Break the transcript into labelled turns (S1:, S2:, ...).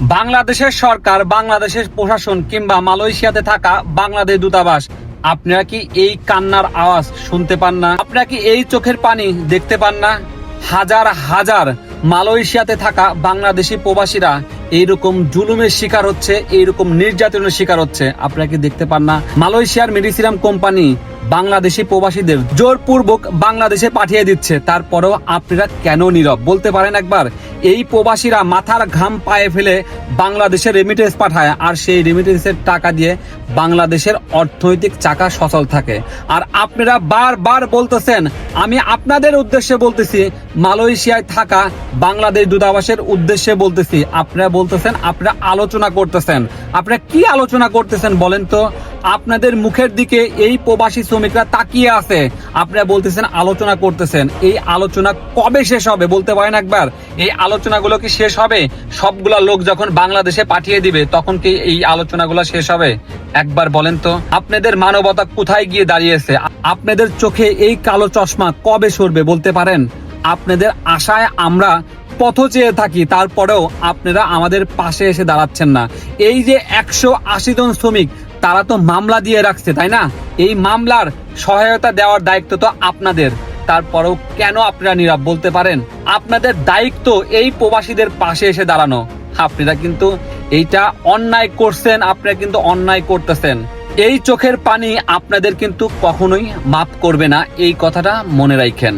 S1: বাংলাদেশের সরকার, বাংলাদেশের প্রশাসন কিংবা মালয়েশিয়াতে থাকা বাংলাদেশ দূতাবাস, আপনারা কি এই কান্নার আওয়াজ শুনতে পান না? আপনারা কি এই চোখের পানি দেখতে পান না? হাজার হাজার মালয়েশিয়াতে থাকা বাংলাদেশি প্রবাসীরা এইরকম জুলুমের শিকার হচ্ছে, এইরকম নির্যাতনের শিকার হচ্ছে। আপনারা কি দেখতে পান না? মালয়েশিয়ার মেডিসিরাম কোম্পানি বাংলাদেশি প্রবাসীদের জোরপূর্বক বাংলাদেশে পাঠিয়ে দিচ্ছে, তারপরেও আপনারা কেন নীরব? বলতে পারেন একবার। এই প্রবাসীরা মাথার ঘাম পায়ে ফেলে বাংলাদেশে রেমিটেন্স পাঠায়, আর সেই রেমিটেন্সের টাকা দিয়ে বাংলাদেশের অর্থনৈতিক চাকা সচল থাকে। আর আপনারা বারবার বলতেছেন, আমি আপনাদের উদ্দেশ্যে বলতেছি, মালয়েশিয়ায় থাকা বাংলাদেশ দূতাবাসের উদ্দেশ্যে বলতেছি। আপনারা বলতেছেন আপনারা আলোচনা করতেছেন। আপনারা কি আলোচনা করতেছেন বলেন তো? আপনাদের মুখের দিকে এই প্রবাসী শ্রমিকরা তাকিয়ে আছে, আপনারা বলতেছেন আলোচনা করতেছেন। এই আলোচনা কবে শেষ হবে বলতে পারেন একবার? এই আলোচনাগুলো কি শেষ হবে? সবগুলা লোক যখন বাংলাদেশে পাঠিয়ে দিবে তখন কি এই আলোচনাগুলো শেষ হবে? একবার বলেন তো, আপনাদের মানবতা কোথায় গিয়ে দাঁড়িয়েছে? আপনাদের চোখে এই কালো চশমা কবে সরবে বলতে পারেন? আপনাদের আশায় আমরা পথ চেয়ে থাকি, তারপরেও আপনারা আমাদের পাশে এসে দাঁড়াচ্ছেন না। এই যে 180 জন শ্রমিক, তারা তো মামলা দিয়ে রাখছে, তাই না? এই মামলার সহায়তা দেওয়ার দায়িত্ব তো আপনাদের, তারপরেও কেন আপনারা নীরব বলতে পারেন? আপনাদের দায়িত্ব এই প্রবাসীদের পাশে এসে দাঁড়ানো। আপনারা কিন্তু এইটা অন্যায় করছেন, আপনারা কিন্তু অন্যায় করতেছেন। এই চোখের পানি আপনাদের কিন্তু কখনোই মাফ করবে না, এই কথাটা মনে রাখেন।